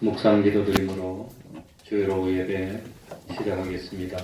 묵상 기도드림으로 주일 오후 예배 시작하겠습니다.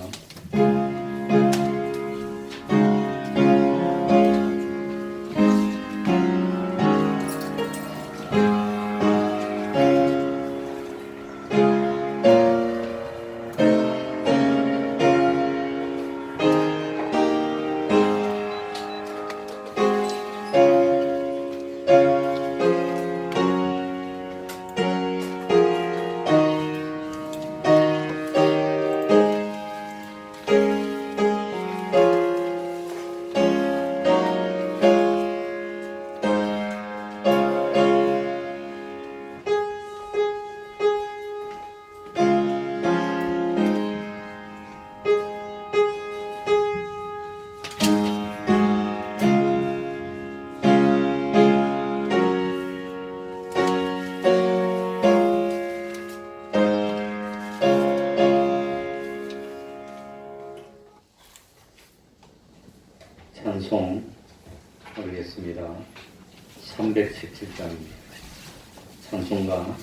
찬송 하겠습니다. 317장입니다. 찬송가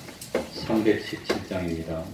317장입니다.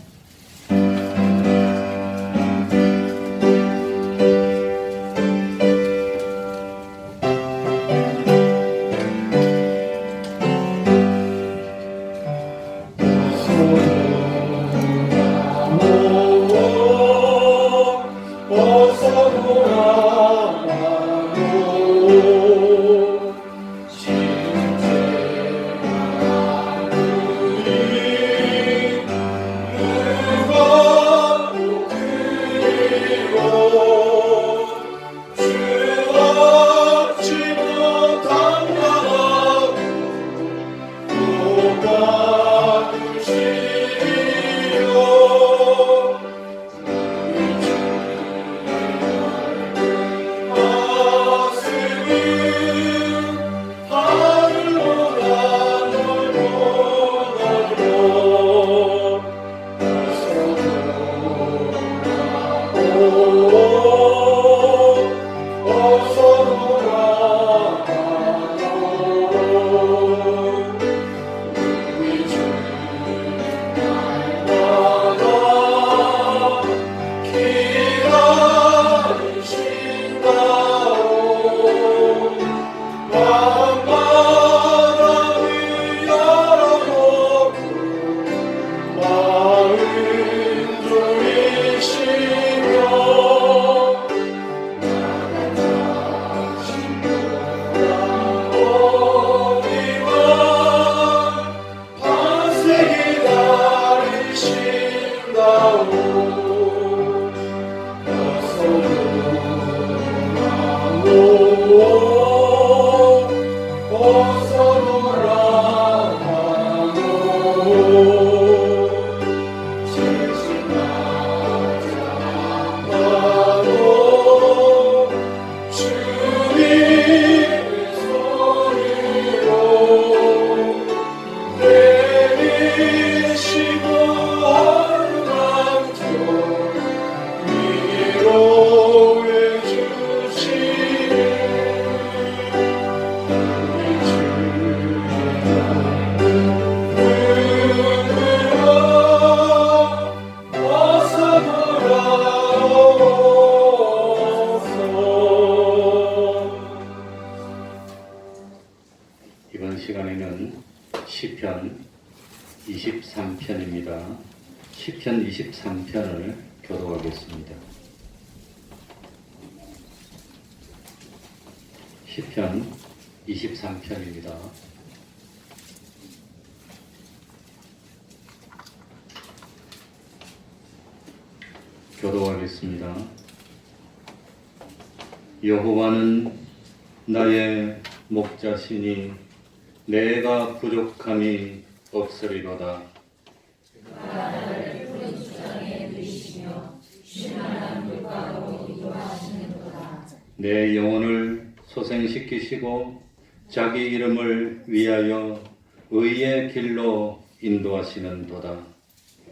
이번 시간에는 시편 23편입니다. 시편 23편을 교독하겠습니다. 시편 23편입니다. 교독하겠습니다. 여호와는 나의 목자시니 내가 부족함이 없으리로다. 나를 푸른 수장에 누이시며 쉴만한 물가로 인도하시는도다. 내 영혼을 소생시키시고 자기 이름을 위하여 의의 길로 인도하시는도다.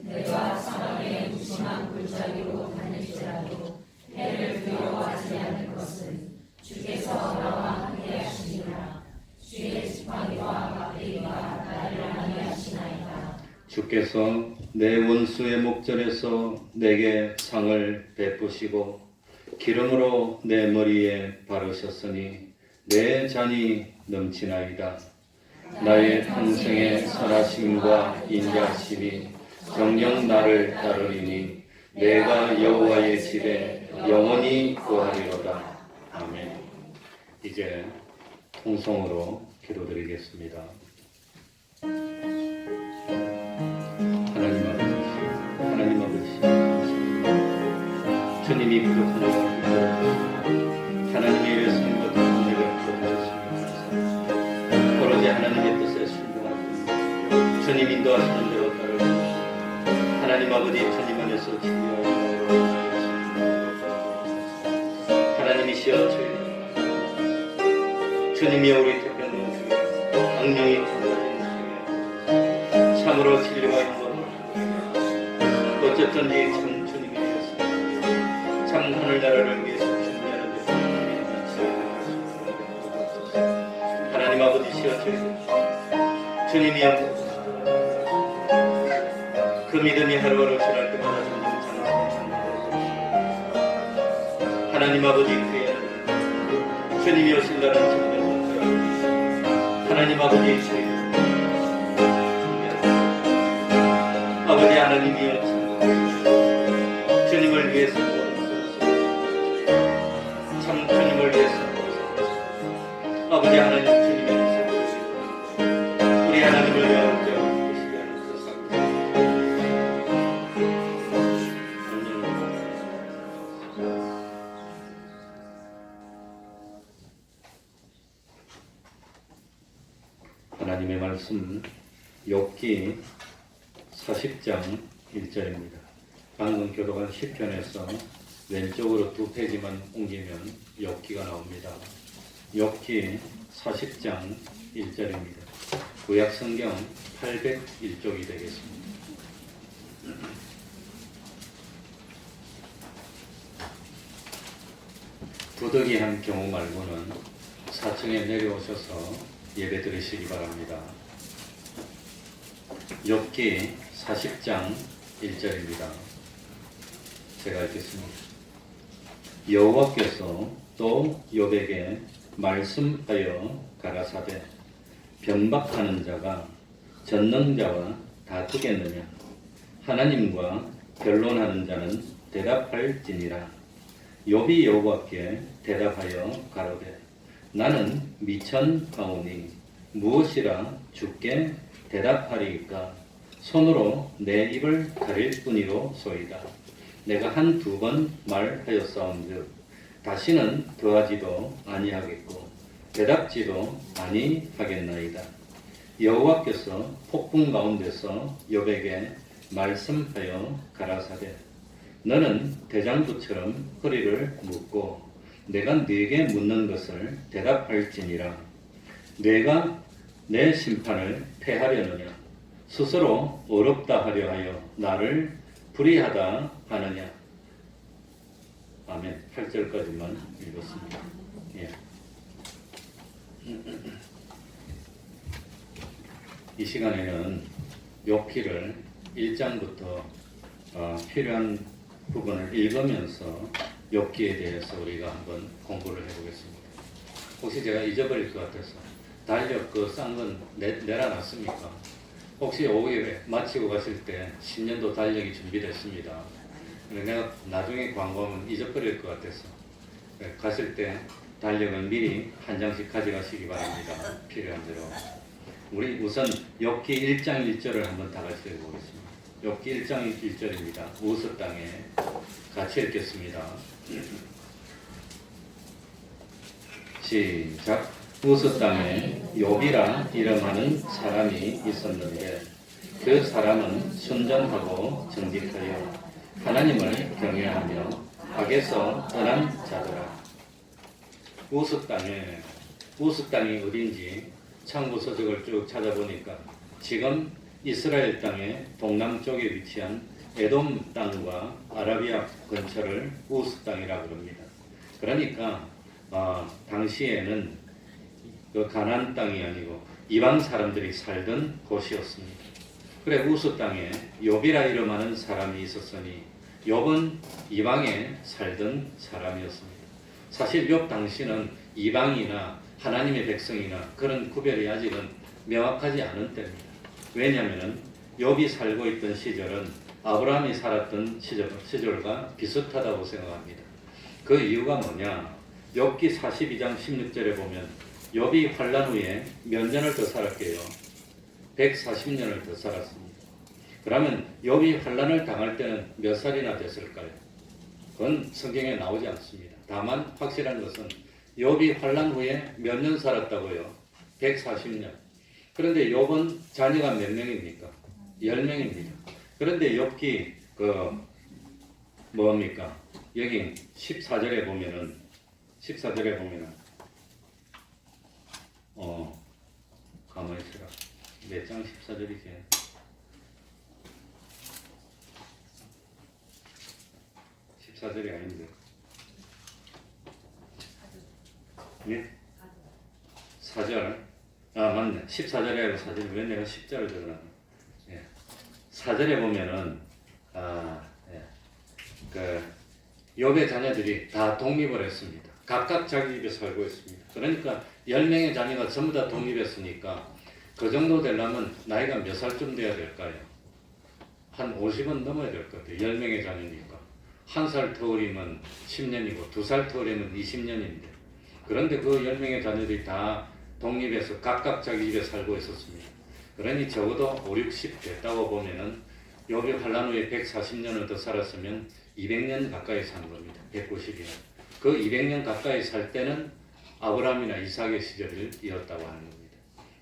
내가 사망의 무심한 골짜기로 다닐지라도 해를 두려워하지 않을 것은 주께서 나와 함께하시니라. 주의 지팡이와 막대기가 나를 안위하시나이다. 주께서 내 원수의 목전에서 내게 상을 베푸시고 기름으로 내 머리에 바르셨으니 내 잔이 넘치나이다. 나의 평생의 선하심과 인자하심이 정녕 나를 따르리니 내가 여호와의 집에 영원히 거하리로다. 아멘. 이제 통성으로 기도드리겠습니다. 하나님 아버지, 주님이 부족한 것을 하나님의 일성과 내가 부족하셨습니다. 오로지 하나님의 뜻에 순종하고 주님 인도하시는 대로 따르고 하나님 아버지 주님 안에서 진리하여 하나님이시여 주님이여 우리 태평양 중에 악령이 통과된 중에 참으로 진리와 인도를 어쨌든지 참 주님이 되었습니다. 참 하늘나라를 위해서 준비하는 데 하나님 아버지시여 주님이여 그 믿음이 하루하루 지날 때마다 점점 장성해진다. 하나님 아버지 그의 주님이 오신다는 증명을 하나님 아버지 주님 아버지 하나님이여 주님을 위해서 참 주님을 위해서 아버지 하나님 주님의 우리 하나님을 위하여 보시게 하는 그 하나님의 말씀 욥기 40장 1절입니다. 방금 교도관 10편에서 왼쪽으로 2페이지만 옮기면 욥기가 나옵니다. 욥기 40장 1절입니다. 구약 성경 801쪽이 되겠습니다. 부득이한 경우 말고는 4층에 내려오셔서 예배 드리시기 바랍니다. 욥기 40장 1절입니다. 제가 읽겠습니다. 여호와께서 또 욥에게 말씀하여 가라사대 변박하는 자가 전능자와 다투겠느냐 하나님과 변론하는 자는 대답할지니라. 욥이 여호와께 대답하여 가로되 나는 미천하오니 무엇이라 주께 대답하리이까 손으로 내 입을 가릴 뿐이로소이다. 내가 한두 번 말하였사온즉 다시는 더하지도 아니하겠고 대답지도 아니하겠나이다. 여호와께서 폭풍 가운데서 욥에게 말씀하여 가라사대 너는 대장부처럼 허리를 묶고 내가 네게 묻는 것을 대답할지니라. 내가 내 심판을 패하려느냐 스스로 어렵다 하려 하여 나를 불의하다 하느냐. 아멘. 8절까지만 읽었습니다. 예. 이 시간에는 욥기를 1장부터 필요한 부분을 읽으면서 욥기에 대해서 우리가 한번 공부를 해보겠습니다. 혹시 제가 잊어버릴 것 같아서 달력 그 싼 건 내려놨습니까? 혹시 오후에 마치고 가실 때 신년도 달력이 준비됐습니다. 내가 나중에 광고하면 잊어버릴 것 같아서 가실 때 달력은 미리 한 장씩 가져가시기 바랍니다. 필요한 대로. 우리 우선 욥기 1장 1절을 한번 다 같이 읽어보겠습니다. 욥기 1장 1절입니다. 우스 땅에 같이 읽겠습니다. 시작. 우스 땅에 욥이라 이름하는 사람이 있었는데 그 사람은 순전하고 정직하여 하나님을 경외하며 악에서 떠난 자더라. 우스 땅이 어딘지 창고서적을 쭉 찾아보니까 지금 이스라엘 땅의 동남쪽에 위치한 에돔 땅과 아라비아 근처를 우스 땅이라고 합니다. 그러니까 당시에는 그 가나안 땅이 아니고 이방 사람들이 살던 곳이었습니다. 그래 우스 땅에 욥이라 이름하는 사람이 있었으니 욥은 이방에 살던 사람이었습니다. 사실 욥 당시는 이방이나 하나님의 백성이나 그런 구별이 아직은 명확하지 않은 때입니다. 왜냐하면 욥이 살고 있던 시절은 아브라함이 살았던 시절과 비슷하다고 생각합니다. 그 이유가 뭐냐? 욥기 42장 16절에 보면 욥이 환난 후에 몇 년을 더 살았게요? 140년을 더 살았습니다. 그러면 욥이 환난을 당할 때는 몇 살이나 됐을까요? 그건 성경에 나오지 않습니다. 다만 확실한 것은 욥이 환난 후에 몇 년 살았다고요? 140년. 그런데 욥은 자녀가 몇 명입니까? 10명입니다. 그런데 욥기 뭡니까? 여기 14절에 보면은 가만히 있어라. 몇 장 14절이지? 사절이 아닌데. 예? 4절. 아, 맞네. 14절에 아니고 4절. 왜 내가 10절을 적어놨나? 예. 4절에 보면은, 욥의 자녀들이 다 독립을 했습니다. 각각 자기 집에 살고 있습니다. 그러니까 10명의 자녀가 전부 다 독립했으니까 그 정도 되려면 나이가 몇 살쯤 돼야 될까요? 한 50은 넘어야 될 것 같아요. 10명의 자녀니까. 1살 터울이면 10년이고 2살 터울이면 20년인데 그런데 그 10명의 자녀들이 다 독립해서 각각 자기 집에 살고 있었습니다. 그러니 적어도 5, 60 됐다고 보면은 욥이 환난 후에 140년을 더 살았으면 200년 가까이 산 겁니다. 190년. 그 200년 가까이 살 때는 아브라함이나 이삭의 시절이었다고 하는 겁니다.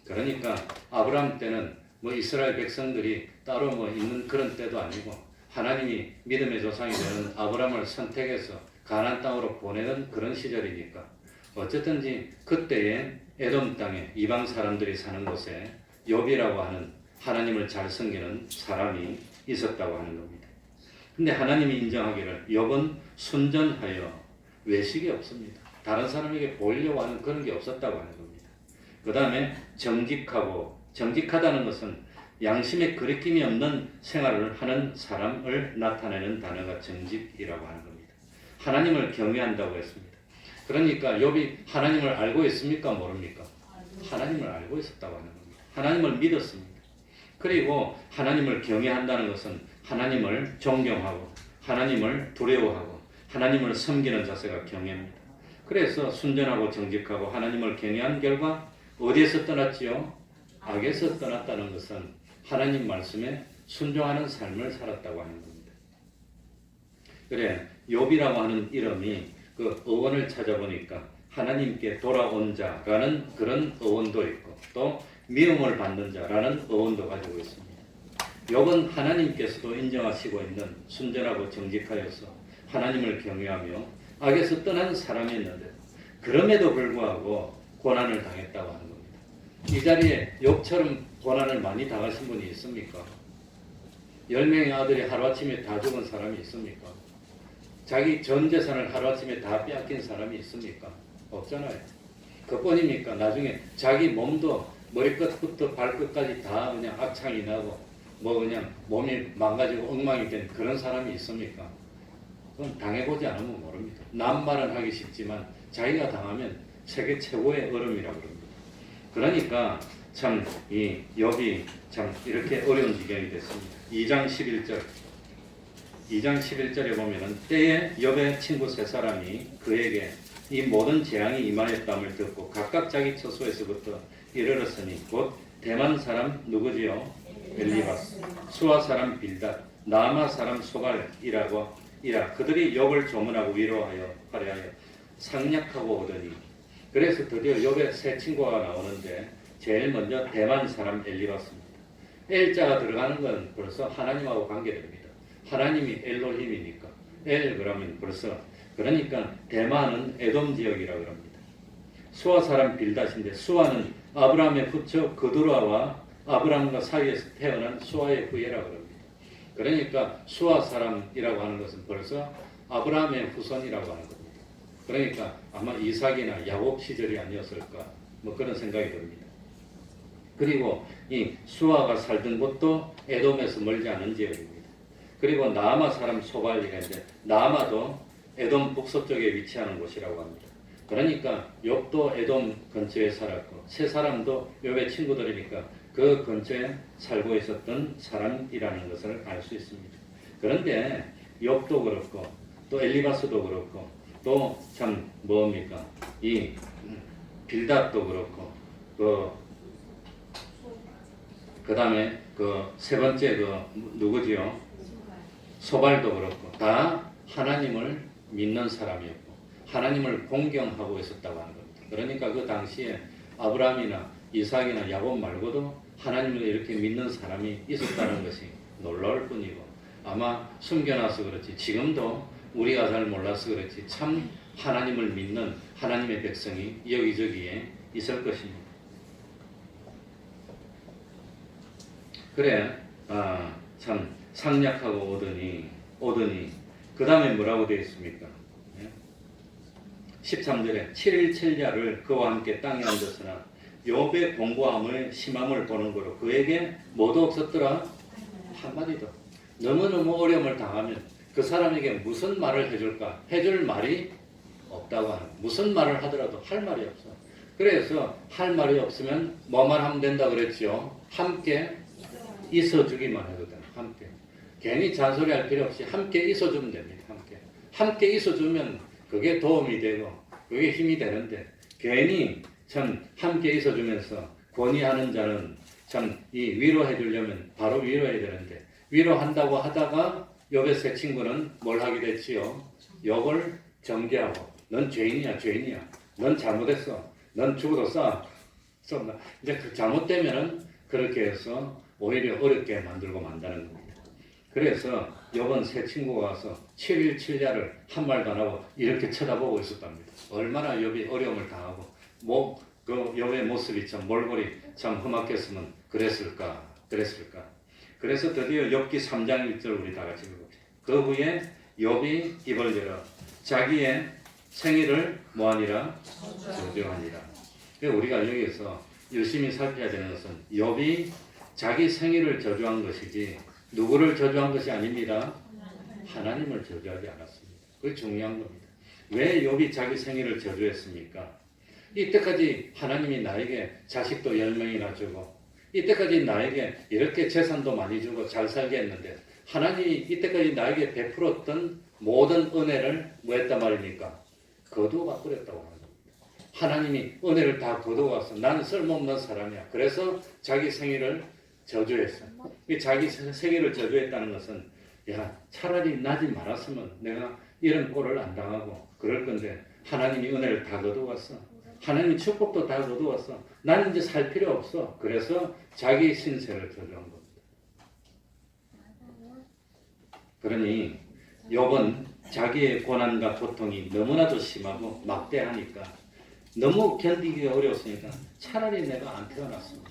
그러니까 아브라함 때는 뭐 이스라엘 백성들이 따로 뭐 있는 그런 때도 아니고 하나님이 믿음의 조상이 되는 아브라함을 선택해서 가나안 땅으로 보내는 그런 시절이니까 어쨌든지 그때에 에돔 땅에 이방 사람들이 사는 곳에 욥이라고 하는 하나님을 잘 섬기는 사람이 있었다고 하는 겁니다. 근데 하나님이 인정하기를 욥은 순전하여 외식이 없습니다. 다른 사람에게 보이려고 하는 그런 게 없었다고 하는 겁니다. 그 다음에 정직하다는 것은 양심에 거리낌이 없는 생활을 하는 사람을 나타내는 단어가 정직이라고 하는 겁니다. 하나님을 경외한다고 했습니다. 그러니까 욥이 하나님을 알고 있습니까? 모릅니까? 하나님을 알고 있었다고 하는 겁니다. 하나님을 믿었습니다. 그리고 하나님을 경외한다는 것은 하나님을 존경하고 하나님을 두려워하고 하나님을 섬기는 자세가 경외입니다. 그래서 순전하고 정직하고 하나님을 경외한 결과 어디에서 떠났지요? 악에서 떠났다는 것은 하나님 말씀에 순종하는 삶을 살았다고 하는 겁니다. 그래 욥이라고 하는 이름이 그 어원을 찾아보니까 하나님께 돌아온 자라는 그런 어원도 있고 또 미움을 받는 자라는 어원도 가지고 있습니다. 욥은 하나님께서도 인정하시고 있는 순전하고 정직하여서 하나님을 경외하며 악에서 떠난 사람이었는데 그럼에도 불구하고 고난을 당했다고 하는 겁니다. 이 자리에 욥처럼 고난을 많이 당하신 분이 있습니까? 10명의 아들이 하루아침에 다 죽은 사람이 있습니까? 자기 전 재산을 하루아침에 다 빼앗긴 사람이 있습니까? 없잖아요. 그뿐입니까? 나중에 자기 몸도 머리끝부터 발끝까지 다 그냥 악창이 나고 뭐 그냥 몸이 망가지고 엉망이 된 그런 사람이 있습니까? 그건 당해보지 않으면 모릅니다. 남 말은 하기 쉽지만 자기가 당하면 세계 최고의 얼음이라고 그럽니다. 그러니까 참 이 욥이 참 이렇게 어려운 지경이 됐습니다. 2장 11절에 보면은 때에 욥의 친구 세 사람이 그에게 이 모든 재앙이 임하였다함을 듣고 각각 자기 처소에서부터 이르렀으니 곧 대만 사람 누구지요? 엘리바스, 수아 사람 빌닷, 나아마 사람 소갈이라고 이라 그들이 욥을 조문하고 위로하여 화려하여 상략하고 오더니 그래서 드디어 욥의 세 친구가 나오는데 제일 먼저 대만 사람 엘리바스입니다. 엘자가 들어가는 건 벌써 하나님하고 관계됩니다. 하나님이 엘로힘이니까 엘 그러면 벌써 그러니까 대만은 에돔 지역이라고 합니다. 수아 사람 빌닷인데 수아는 아브라함의 후처 그두라와 아브라함과 사이에서 태어난 수아의 후예라고 합니다. 그러니까 수아 사람이라고 하는 것은 벌써 아브라함의 후손이라고 하는 겁니다. 그러니까 아마 이삭이나 야곱 시절이 아니었을까 뭐 그런 생각이 듭니다. 그리고 이 수아가 살던 곳도 에돔에서 멀지 않은 지역입니다. 그리고 나아마 사람 소발이가 있는데 나아마도 에돔 북서쪽에 위치하는 곳이라고 합니다. 그러니까 욥도 에돔 근처에 살았고 세 사람도 욥의 친구들이니까 그 근처에 살고 있었던 사람이라는 것을 알 수 있습니다. 그런데 욥도 그렇고 또 엘리바스도 그렇고 또 참 뭡니까 이 빌닷도 그렇고 그 다음에 그 세 번째 그 누구지요? 소발도 그렇고 다 하나님을 믿는 사람이었고 하나님을 공경하고 있었다고 하는 겁니다. 그러니까 그 당시에 아브라함이나 이삭이나 야곱 말고도 하나님을 이렇게 믿는 사람이 있었다는 것이 놀라울 뿐이고 아마 숨겨놔서 그렇지 지금도 우리가 잘 몰라서 그렇지 참 하나님을 믿는 하나님의 백성이 여기저기에 있을 것입니다. 그래 참 상략하고 오더니 그 다음에 뭐라고 되어 있습니까? 13절에 7일 7야를 그와 함께 땅에 앉았으나 욥의 공고함을 심함을 보는 거로 그에게 뭐도 없었더라 한마디도. 너무너무 어려움을 당하면 그 사람에게 무슨 말을 해줄까? 해줄 말이 없다고 하는. 무슨 말을 하더라도 할 말이 없어. 그래서 할 말이 없으면 뭐만 하면 된다 그랬죠. 함께 있어주기만 해도 돼. 함께. 괜히 잔소리할 필요 없이 함께 있어주면 됩니다. 함께 있어주면 그게 도움이 되고 그게 힘이 되는데 괜히 참 함께 있어주면서 권위하는 자는 참 이 위로해 주려면 바로 위로해야 되는데 위로한다고 하다가 욥의 세 친구는 뭘 하게 됐지요? 욥을 정죄하고 넌 죄인이야. 넌 잘못했어. 넌 죽어도 썩나. 이제 그 잘못되면은 그렇게 해서 오히려 어렵게 만들고 만다는 겁니다. 그래서 욥은 세 친구가 와서 7일 7야를 한 말도 안 하고 이렇게 쳐다보고 있었답니다. 얼마나 욥이 어려움을 당하고 그 욥의 모습이 참 몰골이 참 험악했으면 그랬을까. 그래서 드디어 욥기 3장 1절 우리 다 같이 읽어봅시다. 그 후에 욥이 입을 열어 자기의 생일을 뭐하니라? 저주하니라. 우리가 여기서 열심히 살펴야 되는 것은 욥이 자기 생일을 저주한 것이지 누구를 저주한 것이 아닙니다. 하나님을 저주하지 않았습니다. 그게 중요한 겁니다. 왜 욥이 자기 생일을 저주했습니까? 이때까지 하나님이 나에게 자식도 10명이나 주고 이때까지 나에게 이렇게 재산도 많이 주고 잘 살게 했는데 하나님이 이때까지 나에게 베풀었던 모든 은혜를 뭐 했단 말입니까? 거두어 버렸다고 하는 겁니다. 하나님이 은혜를 다 거두어서 나는 쓸모없는 사람이야. 그래서 자기 생일을 저주했어. 자기 생일을 저주했다는 것은 야 차라리 나지 말았으면 내가 이런 꼴을 안 당하고 그럴 건데 하나님이 은혜를 다 거두었어. 하나님이 축복도 다 거두었어. 나는 이제 살 필요 없어. 그래서 자기 신세를 저주한 겁니다. 그러니 욥은 자기의 고난과 고통이 너무나도 심하고 막대하니까 너무 견디기가 어려웠으니까 차라리 내가 안 태어났으면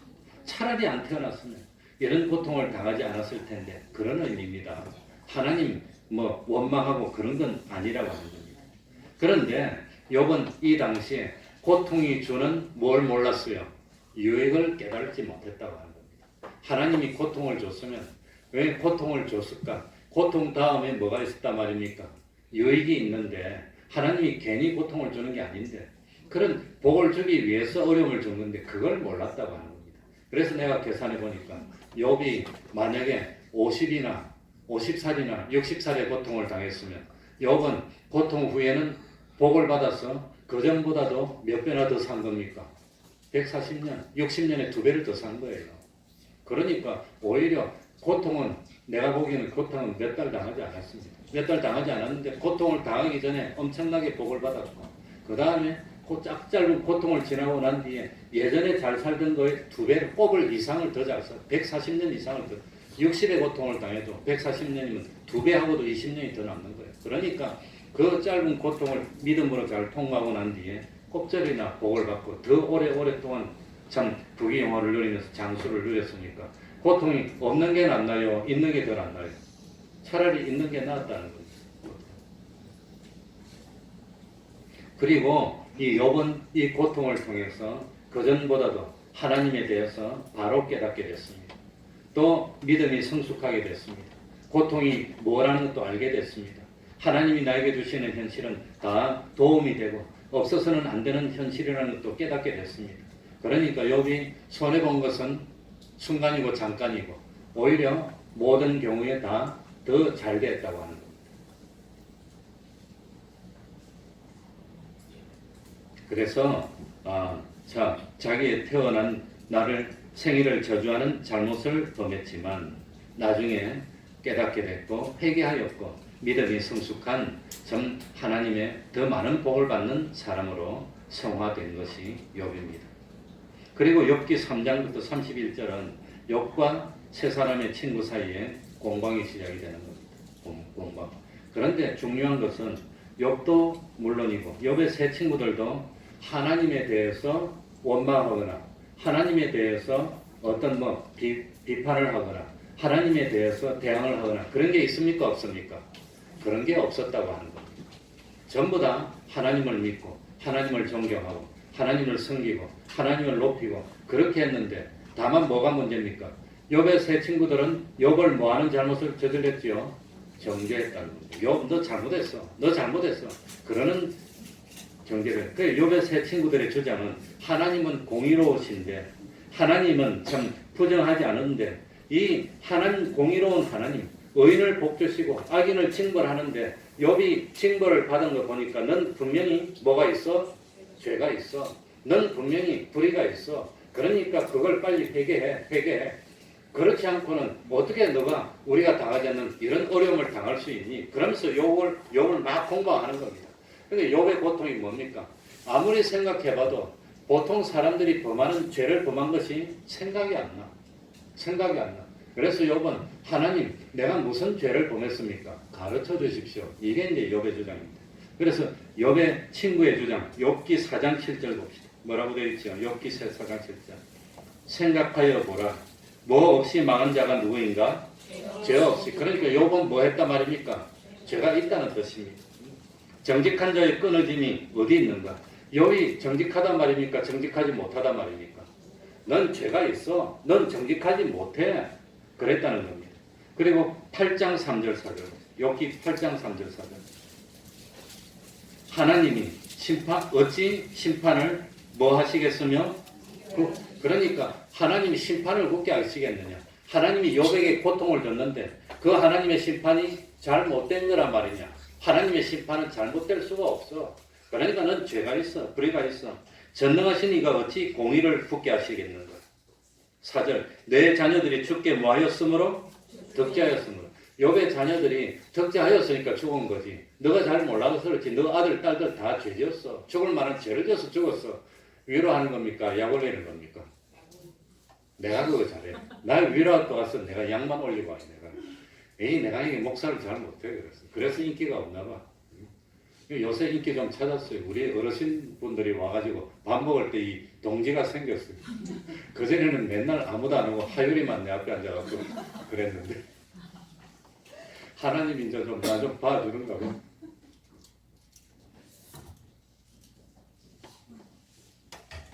차라리 안 태어났으면 이런 고통을 당하지 않았을 텐데 그런 의미입니다. 하나님 원망하고 그런 건 아니라고 하는 겁니다. 그런데 욥은 이 당시에 고통이 주는 뭘 몰랐어요? 유익을 깨달지 못했다고 하는 겁니다. 하나님이 고통을 줬으면 왜 고통을 줬을까? 고통 다음에 뭐가 있었단 말입니까? 유익이 있는데 하나님이 괜히 고통을 주는 게 아닌데 그런 복을 주기 위해서 어려움을 준 건데 그걸 몰랐다고 하는 겁니다. 그래서 내가 계산해 보니까 욥이 만약에 50이나 50살이나 60살의 고통을 당했으면 욥은 고통 후에는 복을 받아서 그전보다도 몇 배나 더 산 겁니까? 140년, 60년에 2배를 더 산 거예요. 그러니까 오히려 고통은 내가 보기에는 고통은 몇 달 당하지 않았습니다. 몇 달 당하지 않았는데 고통을 당하기 전에 엄청나게 복을 받았고 그 다음에 그 짧은 고통을 지나고 난 뒤에 예전에 잘 살던 거에 2배, 꼽을 이상을 더 잘 써. 140년 이상을 더. 60의 고통을 당해도 140년이면 2배하고도 20년이 더 남는 거예요. 그러니까 그 짧은 고통을 믿음으로 잘 통과하고 난 뒤에 곱절이나 복을 받고 더 오랫동안 참 부귀영화를 누리면서 장수를 누렸으니까 고통이 없는 게 낫나요? 있는 게 더 낫나요? 차라리 있는 게 낫다는 겁니다. 그리고 이 욥은 이 고통을 통해서 그전보다도 하나님에 대해서 바로 깨닫게 됐습니다. 또 믿음이 성숙하게 됐습니다. 고통이 뭐라는 것도 알게 됐습니다. 하나님이 나에게 주시는 현실은 다 도움이 되고 없어서는 안 되는 현실이라는 것도 깨닫게 됐습니다. 그러니까 욥이 손해본 것은 순간이고 잠깐이고 오히려 모든 경우에 다 더 잘 됐다고 하는 겁니다. 그래서 자기의 태어난 나를 생일을 저주하는 잘못을 범했지만 나중에 깨닫게 됐고 회개하였고 믿음이 성숙한 전 하나님의 더 많은 복을 받는 사람으로 성화된 것이 욥입니다. 그리고 욥기 3장부터 31절은 욥과 세 사람의 친구 사이에 공방이 시작이 되는 겁니다. 공방. 그런데 중요한 것은 욥도 물론이고 욥의 세 친구들도 하나님에 대해서 원망하거나 하나님에 대해서 어떤 비판을 하거나 하나님에 대해서 대항을 하거나 그런 게 있습니까? 없습니까? 그런 게 없었다고 하는 겁니다. 전부 다 하나님을 믿고 하나님을 존경하고 하나님을 섬기고 하나님을 높이고 그렇게 했는데 다만 뭐가 문제입니까? 욥의 세 친구들은 욥을 뭐하는 잘못을 저질렀지요? 정죄했다는 겁니다. 욥 너 잘못했어. 너 잘못했어. 그러는 정죄를. 그 욥의 세 친구들의 주장은 하나님은 공의로우신데 하나님은 참 부정하지 않은데 이 하나님 공의로운 하나님 의인을 복주시고 악인을 징벌하는데 욥이 징벌을 받은 거 보니까 넌 분명히 뭐가 있어? 죄가 있어. 넌 분명히 불의가 있어. 그러니까 그걸 빨리 회개해. 그렇지 않고는 어떻게 너가 우리가 당하지 않는 이런 어려움을 당할 수 있니? 그러면서 욥을 막 공방하는 겁니다. 근데 욥의 고통이 뭡니까? 아무리 생각해봐도 보통 사람들이 범하는 죄를 범한 것이 생각이 안 나. 그래서 욥은 하나님 내가 무슨 죄를 범했습니까? 가르쳐 주십시오. 이게 이제 욥의 주장입니다. 그래서 욥의 친구의 주장 욥기 4장 7절 봅시다. 뭐라고 되어 있죠? 욥기 4장 7절 생각하여 보라. 뭐 없이 망한 자가 누구인가? 죄 없이. 그러니까 욥은 뭐 했단 말입니까? 죄가 있다는 뜻입니다. 정직한 자의 끊어짐이 어디 있는가? 욥이 정직하단 말입니까? 정직하지 못하단 말입니까? 넌 죄가 있어. 넌 정직하지 못해. 그랬다는 겁니다. 그리고 8장 3절 4절 욥기 8장 3절 4절 하나님이 어찌 심판을 뭐 하시겠으며 그러니까 하나님이 심판을 굳게 하시겠느냐? 하나님이 욥에게 고통을 줬는데 그 하나님의 심판이 잘못된 거란 말이냐? 하나님의 심판은 잘못될 수가 없어. 그러니까 넌 죄가 있어. 불의가 있어. 전능하신 이가 어찌 공의를 굳게 하시겠는가? 4절 내 자녀들이 죽게 뭐하였으므로? 덕지하였으므로. 욥의 자녀들이 덕지하였으니까 죽은 거지. 너가 잘 몰라서 그렇지. 너 아들, 딸들 다 죄지었어. 죽을 만한 죄를 져서 죽었어. 위로하는 겁니까? 약 올리는 겁니까? 내가 그거 잘해. 날 위로할 것 같아서 내가 약만 올리고 와요. 내가 이게 목사를 잘 못해. 그래서 인기가 없나 봐. 요새 인기 좀 찾았어요. 우리 어르신분들이 와가지고 밥 먹을 때 이 동지가 생겼어요. 그전에는 맨날 아무도 안 오고 하율이만 내 앞에 앉아갖고 그랬는데 하나님 이제 좀 나 좀 봐주는가 봐.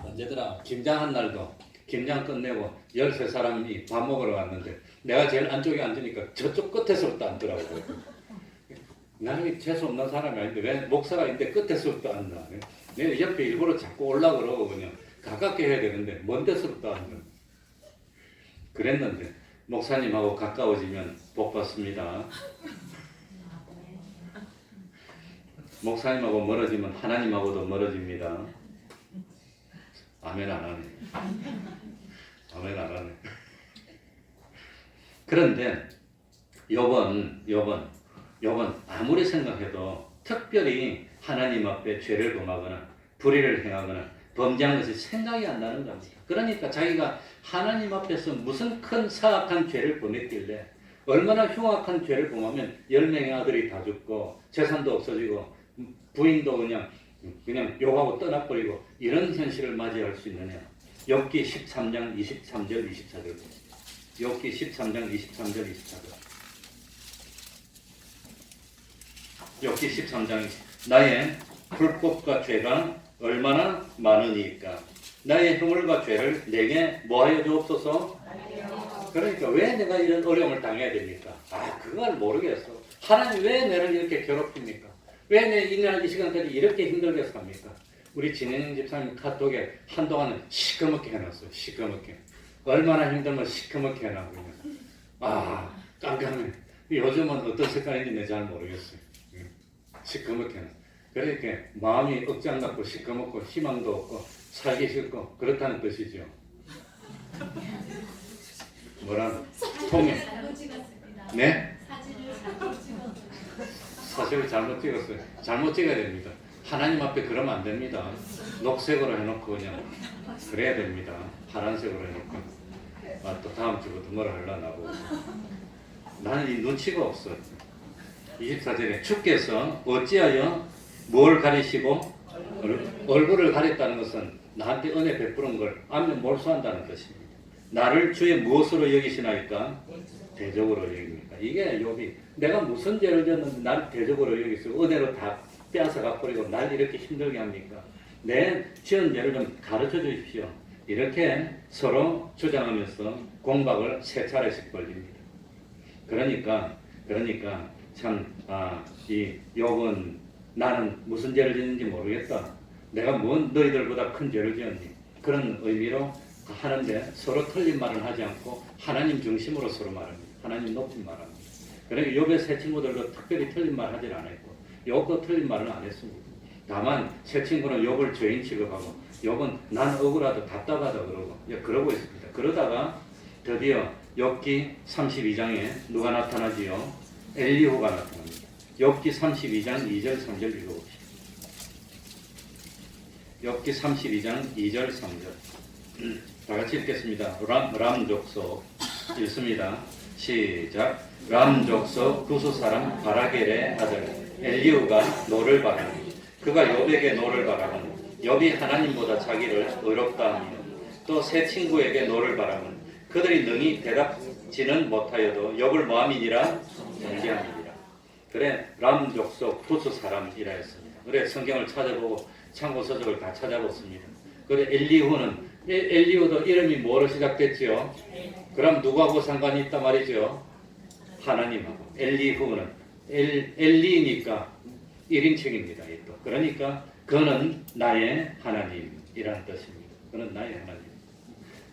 언제더라? 김장한 날도 김장 끝내고 13사람이 밥 먹으러 갔는데 내가 제일 안쪽에 앉으니까 저쪽 끝에서부터 앉더라고요. 나는 재수없는 사람이 아닌데 왜 목사가 있는데 끝에서부터 앉나? 내가 옆에 일부러 자꾸 올라 그러고 그냥 가깝게 해야 되는데 먼 데서부터 앉는. 그랬는데 목사님하고 가까워지면 복 받습니다. 목사님하고 멀어지면 하나님하고도 멀어집니다. 아멘 안 하네. 아멘 안 하네. 그런데 욥은 아무리 생각해도 특별히 하나님 앞에 죄를 범하거나 불의를 행하거나 범죄한 것이 생각이 안 나는 겁니다. 그러니까 자기가 하나님 앞에서 무슨 큰 사악한 죄를 범했길래 얼마나 흉악한 죄를 범하면 10명의 아들이 다 죽고 재산도 없어지고 부인도 그냥 욕하고 떠나버리고 이런 현실을 맞이할 수 있느냐. 욥기 13장 23절 24절 욥기 13장 23절 24절 욥기 13장 나의 불법과 죄가 얼마나 많으니까 나의 허물과 죄를 내게 뭐하여 주옵소서. 그러니까 왜 내가 이런 어려움을 당해야 됩니까? 그걸 모르겠어. 하나님 왜 나를 이렇게 괴롭힙니까? 왜 내 이날 이 시간까지 이렇게 힘들게 삽니까? 우리 진행 집사님 카톡에 한동안은 시커멓게 해놨어요. 시커멓게. 얼마나 힘들면 시커멓게 해놔. 그냥. 깜깜해. 요즘은 어떤 색깔인지 잘 모르겠어요. 시커멓게 해놔. 그러니까 마음이 억장났고 시커멓고 희망도 없고 살기 싫고 그렇다는 뜻이죠. 뭐라? 통일. 네? 사실을 잘못 찍었어요. 잘못 찍어야 됩니다. 하나님 앞에 그러면 안 됩니다. 녹색으로 해놓고 그냥 그래야 됩니다. 파란색으로 해놓고 또 다음 주부터 뭐라 하려고 나는 이 눈치가 없어. 24절에 주께서 어찌하여 뭘 가리시고 얼굴을 가렸다는 것은 나한테 은혜 베푸는 걸 안면 몰수한다는 뜻입니다. 나를 주의 무엇으로 여기시나이까? 대적으로 여깁니까? 이게 욥이 내가 무슨 죄를 졌는데 나를 대적으로 여기시고 은혜로 다 빼앗아가 버리고 날 이렇게 힘들게 합니까? 내 지은 죄를 좀 가르쳐 주십시오. 이렇게 서로 주장하면서 공박을 세 차례씩 벌립니다. 그러니까 참 이 욥은 나는 무슨 죄를 짓는지 모르겠다. 내가 뭔 너희들보다 큰 죄를 지었니? 그런 의미로 하는데 서로 틀린 말은 하지 않고 하나님 중심으로 서로 말합니다. 하나님 높인 말합니다. 그러니까 욥의 세 친구들도 특별히 틀린 말 하진 않았고 욥도 틀린 말은 안 했습니다. 다만 세 친구는 욥을 죄인 취급하고 욥은 난 억울하다 답답하다 그러고 있습니다. 그러다가 드디어 욥기 32장에 누가 나타나지요? 엘리후가 나타납니다. 욥기 32장 2절 3절 읽어봅시다. 욥기 32장 2절 3절 다 같이 읽겠습니다. 람 족속 읽습니다. 시작. 람 족속 구스 사람 바라겔의 아들 엘리후가 노를 바라니 그가 욥에게 노를 바라면 욥이 하나님보다 자기를 의롭다 하며 또 세 친구에게 노를 바라면 그들이 능히 대답지는 못하여도 욥을 뭐함이니라 정죄함이니라. 그래 람 족속 구스 사람이라 했습니다. 그래 성경을 찾아보고 참고 서적을 다 찾아봤습니다. 그래 엘리후도 이름이 뭐로 시작됐지요? 그럼 누구하고 상관이 있단 말이죠? 하나님하고. 엘리후는 엘리니까 1인칭입니다. 그러니까 그는 나의 하나님이라는 뜻입니다. 그는 나의 하나님.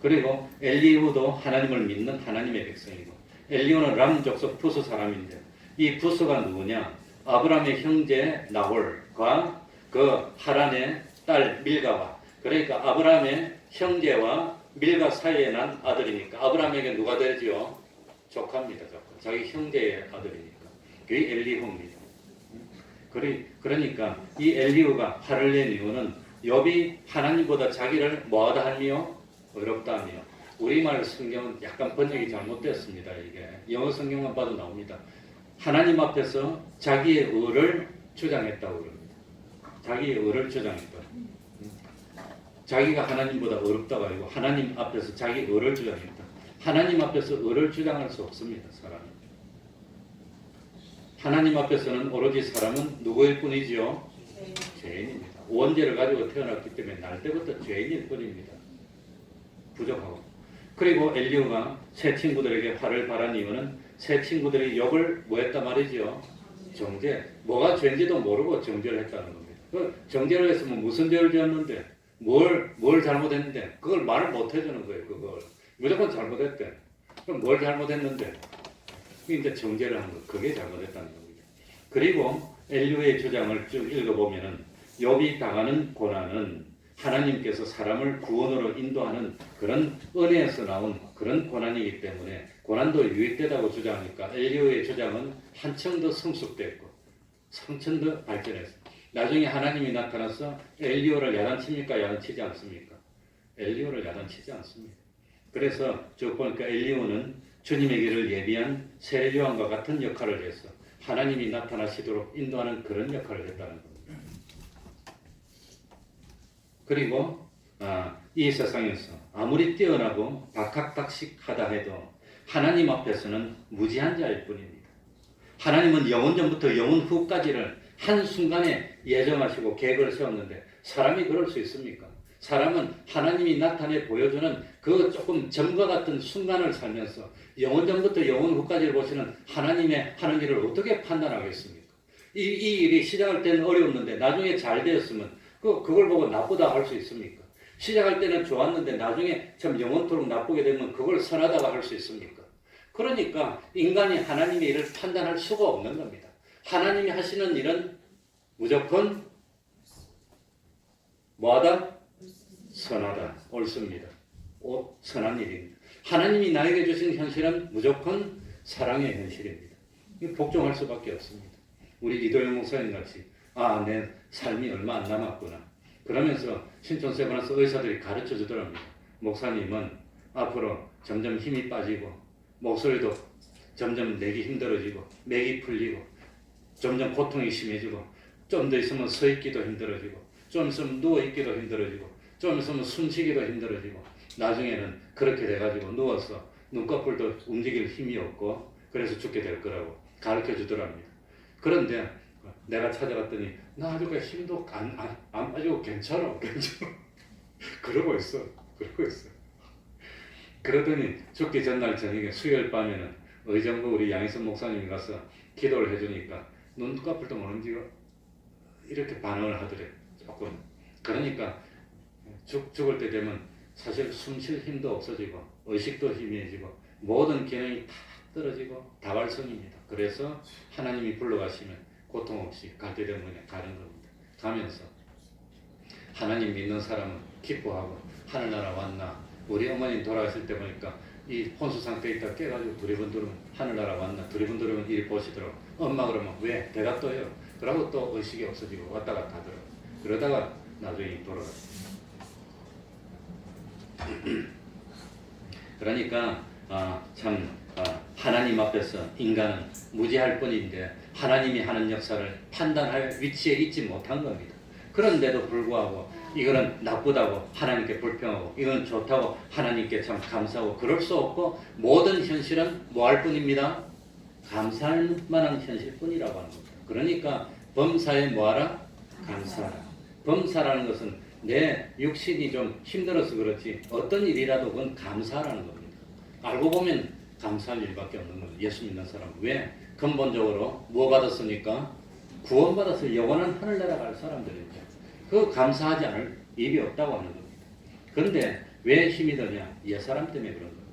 그리고 엘리후도 하나님을 믿는 하나님의 백성이고 엘리후는 람 족속 부스 사람인데 이 부스가 누구냐? 아브라함의 형제 나홀과 그 하란의 딸 밀가와 그러니까 아브라함의 형제와 밀가 사이에 난 아들이니까 아브라함에게 누가 되지요? 조카입니다. 조카. 자기 형제의 아들이니까. 그게 엘리후입니다. 그러니까 이 엘리후가 화를 낸 이유는 욥이 하나님보다 자기를 뭐하다 하며 어렵다 하며 우리말 성경은 약간 번역이 잘못되었습니다. 이게 영어 성경만 봐도 나옵니다. 하나님 앞에서 자기의 의를 주장했다고 그럽니다. 자기의 의를 주장했다. 자기가 하나님보다 어렵다고 하고 하나님 앞에서 자기 의를 주장했다. 하나님 앞에서 의를 주장할 수 없습니다. 사람은. 하나님 앞에서는 오로지 사람은 누구일 뿐이지요? 죄인입니다. 원죄를 가지고 태어났기 때문에 날 때부터 죄인일 뿐입니다. 부족하고. 그리고 엘리후가 세 친구들에게 화를 발한 이유는 세 친구들이 욥을 뭐 했단 말이지요? 정죄. 뭐가 죄인지도 모르고 정죄를 했다는 겁니다. 그 정죄를 했으면 무슨 죄를 지었는데 뭘 잘못했는데 그걸 말을 못 해주는 거예요. 그걸 무조건 잘못했대. 그럼 뭘 잘못했는데 이제 정죄를 한 거. 그게 잘못했다는 겁니다. 그리고 엘리후의 주장을 쭉 읽어보면은 욥이 당하는 고난은 하나님께서 사람을 구원으로 인도하는 그런 은혜에서 나온 그런 고난이기 때문에 고난도 유익되다고 주장하니까 엘리후의 주장은 한층 더 성숙됐고 한층 더 발전했어요. 나중에 하나님이 나타나서 엘리후를 야단칩니까? 야단치지 않습니까? 엘리후를 야단치지 않습니다. 그래서 쭉 보니까 엘리후는 주님의 길을 예비한 세례요한과 같은 역할을 해서 하나님이 나타나시도록 인도하는 그런 역할을 했다는 겁니다. 그리고 이 세상에서 아무리 뛰어나고 박학박식하다 해도 하나님 앞에서는 무지한 자일 뿐입니다. 하나님은 영원 전부터 영원 후까지를 한순간에 예정하시고 계획을 세웠는데 사람이 그럴 수 있습니까? 사람은 하나님이 나타내 보여주는 그 조금 점과 같은 순간을 살면서 영원 전부터 영원 후까지를 보시는 하나님의 하는 일을 어떻게 판단하겠습니까? 이 일이 시작할 때는 어려웠는데 나중에 잘 되었으면 그걸 보고 나쁘다 할 수 있습니까? 시작할 때는 좋았는데 나중에 참 영원토록 나쁘게 되면 그걸 선하다고 할 수 있습니까? 그러니까 인간이 하나님의 일을 판단할 수가 없는 겁니다. 하나님이 하시는 일은 무조건 뭐하다? 선하다. 옳습니다. 선한 일입니다. 하나님이 나에게 주신 현실은 무조건 사랑의 현실입니다. 복종할 수밖에 없습니다. 우리 이도영 목사님 같이 내 삶이 얼마 안 남았구나. 그러면서 신촌세브란스 의사들이 가르쳐 주더랍니다. 목사님은 앞으로 점점 힘이 빠지고 목소리도 점점 내기 힘들어지고 맥이 풀리고 점점 고통이 심해지고 좀 더 있으면 서 있기도 힘들어지고 좀 있으면 누워 있기도 힘들어지고 좀 있으면 숨쉬기도 힘들어지고 나중에는 그렇게 돼가지고 누워서 눈꺼풀도 움직일 힘이 없고 그래서 죽게 될 거라고 가르쳐 주더랍니다. 그런데 내가 찾아갔더니 나 아주 힘도 안 빠지고 괜찮아. 그러고 있어. 그러더니 죽기 전날 저녁에 수요일 밤에는 의정부 우리 양희선 목사님이 가서 기도를 해주니까 눈꺼풀도 못 움직여 이렇게 반응을 하더래. 조금. 그러니까 죽을 때 되면 사실 숨 쉴 힘도 없어지고 의식도 희미해지고 모든 기능이 다 떨어지고 다발성입니다. 그래서 하나님이 불러가시면 고통 없이 갈 때 되면 그냥 가는 겁니다. 가면서 하나님 믿는 사람은 기뻐하고 하늘나라 왔나. 우리 어머님 돌아가실 때 보니까 이 혼수 상태에 있다 깨가지고 두리번두리면 하늘나라 왔나. 두리번두리면 이리 보시더라고. 엄마 그러면 왜? 배가 떠요. 그러고 또 의식이 없어지고 왔다 갔다 하더라고. 그러다가 나중에 돌아갔습니다. 그러니까 하나님 앞에서 인간은 무지할 뿐인데 하나님이 하는 역사를 판단할 위치에 있지 못한 겁니다. 그런데도 불구하고 이거는 나쁘다고 하나님께 불평하고 이건 좋다고 하나님께 참 감사하고 그럴 수 없고 모든 현실은 뭐 할 뿐입니다. 감사할 만한 현실뿐이라고 하는 겁니다. 그러니까 범사에 뭐하라? 감사하라. 범사라는 것은 내 육신이 좀 힘들어서 그렇지 어떤 일이라도 그건 감사하라는 겁니다. 알고 보면 감사할 일밖에 없는 겁니다. 예수 믿는 사람은. 왜? 근본적으로 뭐 받았습니까? 구원받아서 영원한 하늘나라 갈 사람들이죠. 그 감사하지 않을 일이 없다고 하는 겁니다. 그런데 왜 힘이 드냐? 옛사람 때문에 그런 겁니다.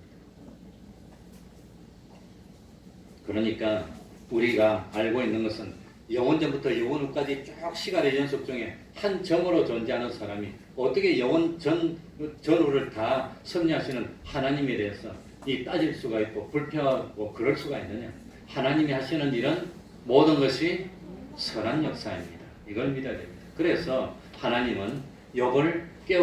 그러니까 우리가 알고 있는 것은 영원전부터 영원 후까지 쭉 시간의 연속 중에 한 점으로 존재하는 사람이 어떻게 영원 전후를 다 섭리하시는 하나님에 대해서 이 따질 수가 있고 불평하고 그럴 수가 있느냐. 하나님이 하시는 일은 모든 것이 선한 역사입니다. 이걸 믿어야 됩니다. 그래서 하나님은 욥을